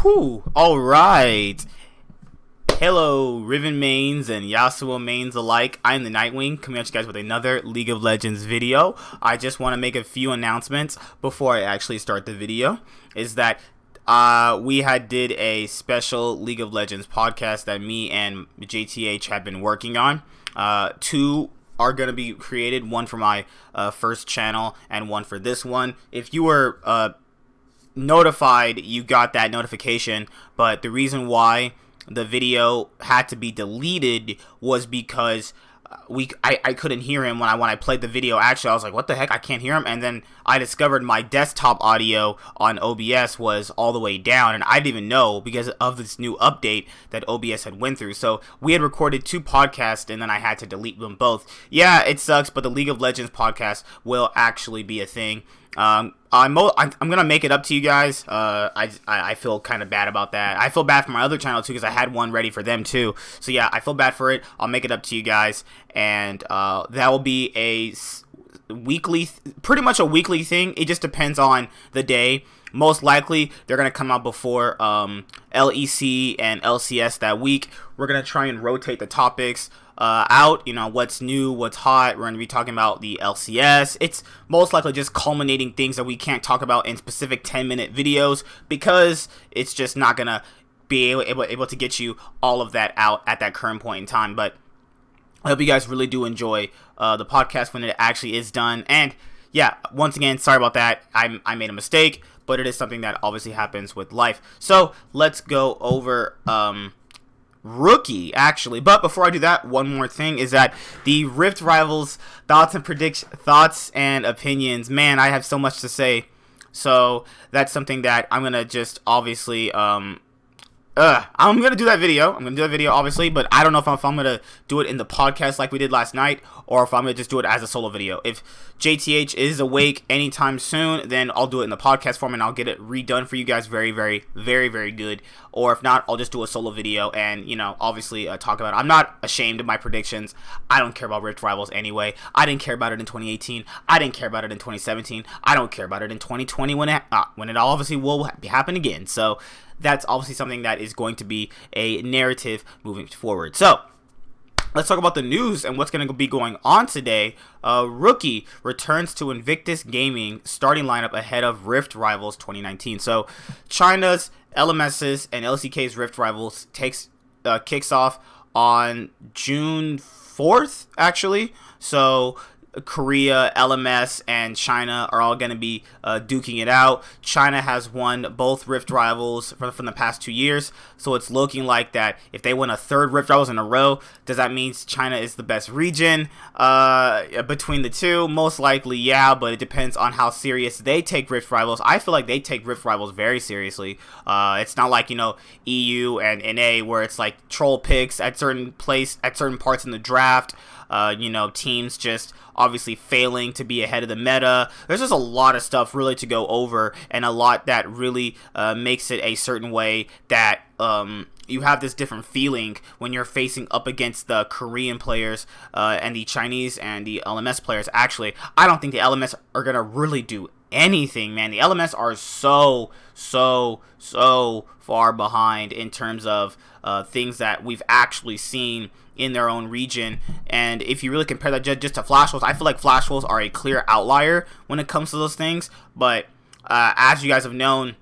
Whew. All right. Hello, Riven mains and Yasuo mains alike. I'm the Nightwing, coming at you guys with another League of Legends video. I just want to make a few announcements before I actually start the video. Is that we did a special League of Legends podcast that me and JTH have been working on. Two are going to be created, one for my first channel and one for this one. If you were notified, you got that notification, but the reason why the video had to be deleted was because I couldn't hear him when I played the video. Actually, I was like, what the heck, I can't hear him. And then I discovered my desktop audio on OBS was all the way down, and I didn't even know because of this new update that OBS had went through. So we had recorded two podcasts and then I had to delete them both. Yeah, it sucks, but the League of Legends podcast will actually be a thing. I'm gonna make it up to you guys. I feel kind of bad about that. I feel bad for my other channel too, because I had one ready for them too. So yeah, I feel bad for it. I'll make it up to you guys, and that will be a weekly, pretty much a weekly thing. It just depends on the day. Most likely, they're gonna come out before LEC and LCS that week. We're gonna try and rotate the topics out, you know, what's new, what's hot. We're going to be talking about the LCS. It's most likely just culminating things that we can't talk about in specific 10-minute videos, because it's just not going to be able to get you all of that out at that current point in time. But I hope you guys really do enjoy the podcast when it actually is done. And yeah, once again, sorry about that. I made a mistake, but it is something that obviously happens with life. So let's go over Rookie, actually. But before I do that, one more thing is that the Rift Rivals thoughts and opinions, man, I have so much to say. So that's something that I'm gonna just obviously I'm gonna do that video. I'm gonna do that video, obviously, but I don't know if I'm gonna do it in the podcast like we did last night, or if I'm gonna just do it as a solo video. If JTH is awake anytime soon, then I'll do it in the podcast form and I'll get it redone for you guys very, very, very, very good. Or if not, I'll just do a solo video and, you know, obviously talk about it. I'm not ashamed of my predictions. I don't care about Rift Rivals anyway. I didn't care about it in 2018. I didn't care about it in 2017. I don't care about it in 2020 when it obviously will happen again. So that's obviously something that is going to be a narrative moving forward. So let's talk about the news and what's going to be going on today. Rookie returns to Invictus Gaming starting lineup ahead of Rift Rivals 2019. So China's LMS's and LCK's Rift Rivals kicks off on June 4th, actually. So Korea, LMS, and China are all going to be duking it out. China has won both Rift Rivals from the past 2 years, so it's looking like that if they win a third Rift Rivals in a row, does that mean China is the best region between the two? Most likely, yeah, but it depends on how serious they take Rift Rivals. I feel like they take Rift Rivals very seriously. It's not like, you know, EU and NA where it's like troll picks at certain parts in the draft. You know, teams just obviously failing to be ahead of the meta. There's just a lot of stuff really to go over, and a lot that really makes it a certain way that you have this different feeling when you're facing up against the Korean players and the Chinese and the LMS players. Actually, I don't think the LMS are going to really do anything, man. The LMS are so far behind in terms of things that we've actually seen in their own region. And if you really compare that just to Flash Wolves, I feel like Flash Wolves are a clear outlier when it comes to those things. But as you guys have known,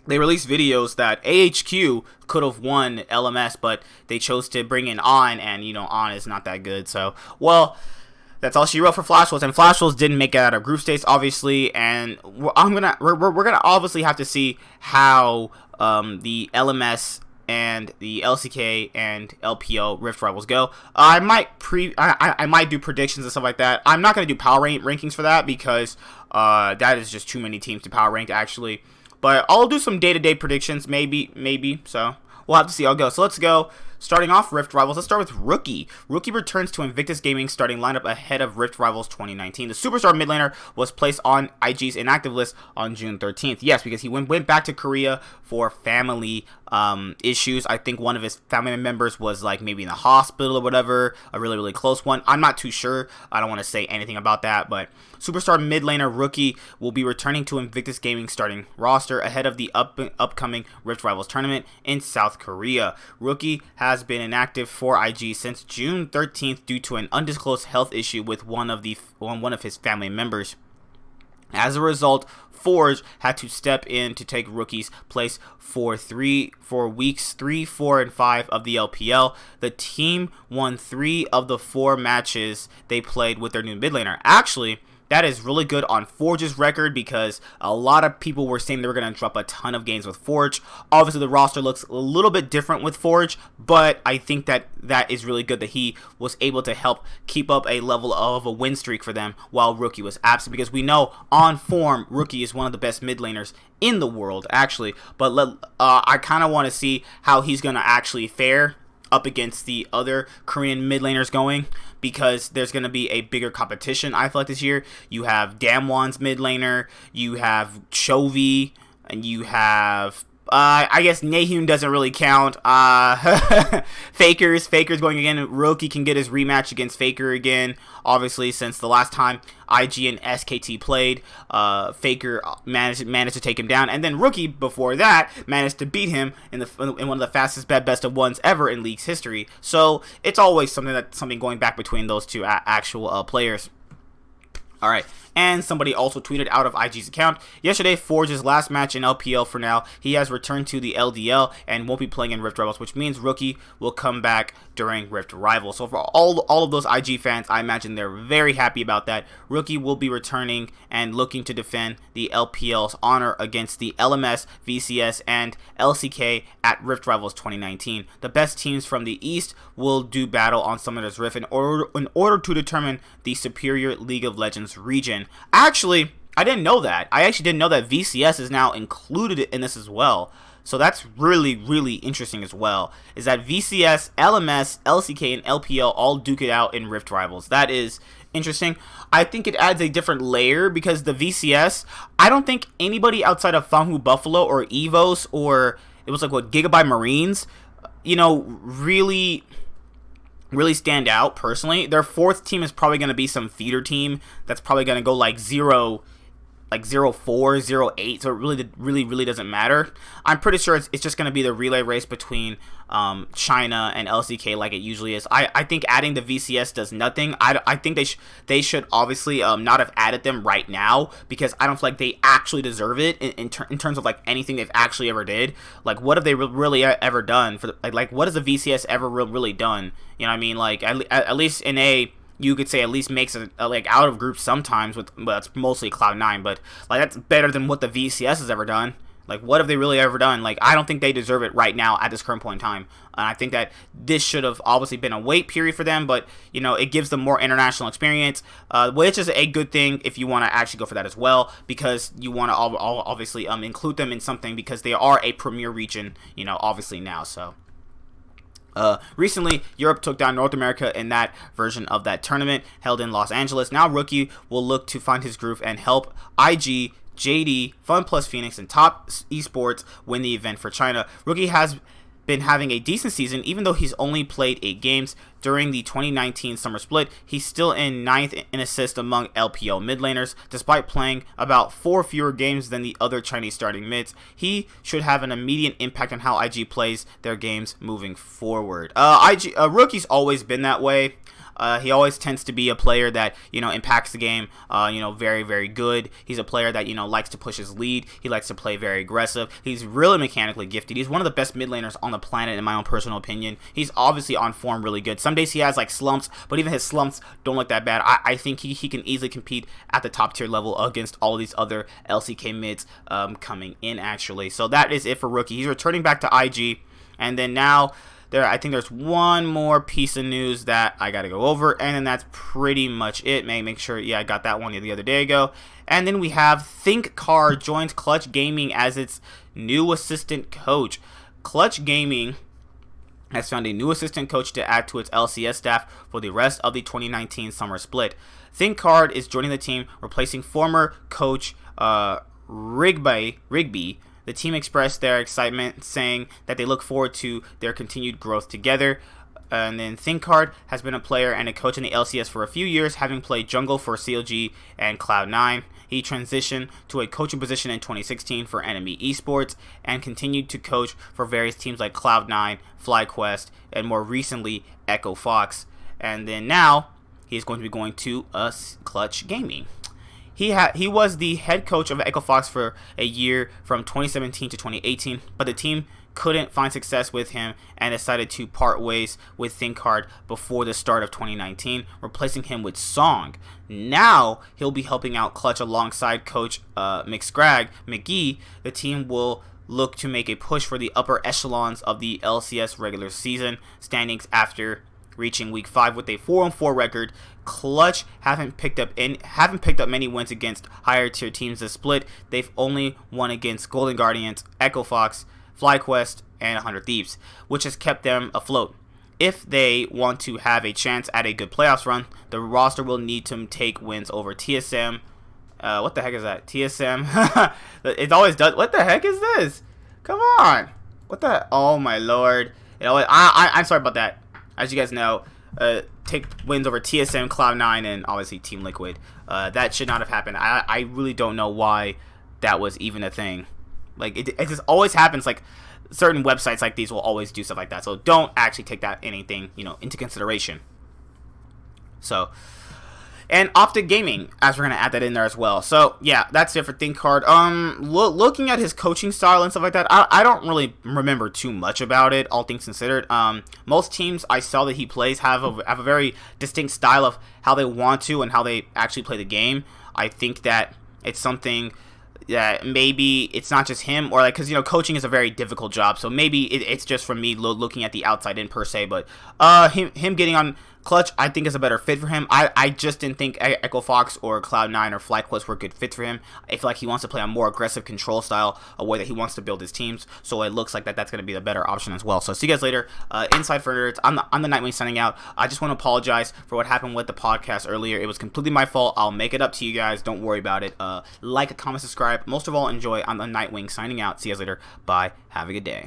they released videos that AHQ could have won LMS, but they chose to bring in On, and, you know, On is not that good. So, well, that's all she wrote for Flash Wolves, and Flash Wolves didn't make it out of group states, obviously, and we're gonna obviously have to see how the LMS and the LCK and LPO Rift Rivals go. I might do predictions and stuff like that. I'm not gonna do power rankings for that, because that is just too many teams to power rank, actually. But I'll do some day-to-day predictions, maybe. So we'll have to see how it goes. So let's go starting off Rift Rivals, let's start with Rookie. Rookie returns to Invictus Gaming starting lineup ahead of Rift Rivals 2019. The superstar mid laner was placed on IG's inactive list on June 13th. Yes, because he went back to Korea for family issues. I think one of his family members was like maybe in the hospital or whatever, a really, really close one. I'm not too sure. I don't want to say anything about that, but superstar mid laner Rookie will be returning to Invictus Gaming starting roster ahead of the upcoming Rift Rivals tournament in South Korea. Rookie has been inactive for IG since June 13th due to an undisclosed health issue with one of his family members. As a result, Forge had to step in to take Rookie's place for weeks 3, 4, and 5 of the LPL. The team won 3 of the 4 matches they played with their new mid laner. Actually, that is really good on Forge's record because a lot of people were saying they were going to drop a ton of games with Forge. Obviously, the roster looks a little bit different with Forge, but I think that is really good that he was able to help keep up a level of a win streak for them while Rookie was absent, because we know on form Rookie is one of the best mid laners in the world, actually. But I kind of want to see how he's going to actually fare up against the other Korean mid laners going, because there's going to be a bigger competition, I feel like, this year. You have Damwon's mid laner, you have Chovy, and you have I guess Nahun doesn't really count. Faker's going again. Rookie can get his rematch against Faker again. Obviously, since the last time IG and SKT played, Faker managed to take him down, and then Rookie before that managed to beat him in one of the fastest best of ones ever in League's history. So it's always something going back between those two actual players. All right. And somebody also tweeted out of IG's account, yesterday, Forge's last match in LPL for now. He has returned to the LDL and won't be playing in Rift Rivals, which means Rookie will come back during Rift Rivals. So for all of those IG fans, I imagine they're very happy about that. Rookie will be returning and looking to defend the LPL's honor against the LMS, VCS, and LCK at Rift Rivals 2019. The best teams from the East will do battle on Summoner's Rift in order to determine the superior League of Legends region. Actually, I didn't know that. I actually didn't know that VCS is now included in this as well. So that's really, really interesting as well. Is that VCS, LMS, LCK, and LPL all duke it out in Rift Rivals. That is interesting. I think it adds a different layer because the VCS, I don't think anybody outside of Fanghu Buffalo or Evos or it was like what Gigabyte Marines, really stand out personally. Their 4th team is probably going to be some feeder team that's probably going to go like 0-4, 0-8, so it really doesn't matter. I'm pretty sure it's just going to be the relay race between China and LCK like it usually is. I think adding the VCS does nothing. I think they should obviously not have added them right now, because I don't feel like they actually deserve it in terms of like anything they've actually ever did. Like, what have they really ever done for like what has the VCS ever really done? You know what I mean? Like at least in you could say at least makes a like out of group sometimes well, it's mostly Cloud9, but like that's better than what the VCS has ever done. Like, what have they really ever done? Like, I don't think they deserve it right now at this current point in time. And I think that this should have obviously been a wait period for them, but, it gives them more international experience, which is a good thing if you want to actually go for that as well, because you want to obviously include them in something because they are a premier region, obviously now, so. Recently, Europe took down North America in that version of that tournament held in Los Angeles. Now Rookie will look to find his groove and help IG, JD, Fun Plus Phoenix, and Top Esports win the event for China. Rookie has been having a decent season, even though he's only played 8 games. During the 2019 summer split, he's still in 9th in assists among LPL mid laners, despite playing about 4 fewer games than the other Chinese starting mids. He should have an immediate impact on how IG plays their games moving forward. Rookie's always been that way. He always tends to be a player that, impacts the game, very, very good. He's a player that, likes to push his lead. He likes to play very aggressive. He's really mechanically gifted. He's one of the best mid laners on the planet, in my own personal opinion. He's obviously on form really good. Some days he has, like, slumps, but even his slumps don't look that bad. I think he can easily compete at the top tier level against all of these other LCK mids coming in, actually. So that is it for Rookie. He's returning back to IG, and then now I think there's one more piece of news that I got to go over, and then that's pretty much it. Make sure, I got that one the other day ago. And then we have ThinkCar joins Clutch Gaming as its new assistant coach. Clutch Gaming has found a new assistant coach to add to its LCS staff for the rest of the 2019 summer split. ThinkHard is joining the team, replacing former coach Rigby. The team expressed their excitement, saying that they look forward to their continued growth together. And then ThinkHard has been a player and a coach in the LCS for a few years, having played jungle for CLG and Cloud9. He transitioned to a coaching position in 2016 for Enemy Esports and continued to coach for various teams like Cloud9, FlyQuest, and more recently Echo Fox. And then now he's going to be going to Clutch Gaming. He was the head coach of Echo Fox for a year from 2017 to 2018, but the team couldn't find success with him and decided to part ways with ThinkHard before the start of 2019, replacing him with Now he'll be helping out Clutch alongside coach McGee. The team will look to make a push for the upper echelons of the LCS regular season standings after reaching week 5 with a 4-4 record. Clutch haven't picked up many wins against higher tier teams this split. They've only won against Golden Guardians, Echo Fox, FlyQuest, and 100 Thieves, which has kept them afloat. If they want to have a chance at a good playoffs run, the roster will need to take wins over TSM. What the heck is that? TSM? It always does. What the heck is this? Come on. What the? Oh my lord. I'm sorry about that. As you guys know, take wins over TSM, Cloud9, and obviously Team Liquid. That should not have happened. I really don't know why that was even a thing. Like, it just always happens. Like, certain websites like these will always do stuff like that. So don't actually take that anything, into consideration. So, and Optic Gaming, as we're going to add that in there as well. So, yeah, that's it for ThinkHard. Looking at his coaching style and stuff like that, I don't really remember too much about it, all things considered. Most teams I saw that he plays have a very distinct style of how they want to and how they actually play the game. I think that it's something that maybe it's not just him, or because coaching is a very difficult job, so maybe it's just from me looking at the outside in per se. But him getting on Clutch, I think, is a better fit for him. I just didn't think Echo Fox or Cloud9 or FlyQuest were good fits for him. I feel like he wants to play a more aggressive control style, a way that he wants to build his teams, so it looks like that's going to be the better option as well. So see you guys later. Inside for Nerds, I'm the Nightwing signing out. I just want to apologize for what happened with the podcast earlier. It was completely my fault. I'll make it up to you guys. Don't worry about it. Like, comment, subscribe. Most of all, enjoy. I'm the Nightwing signing out. See you guys later. Bye. Have a good day.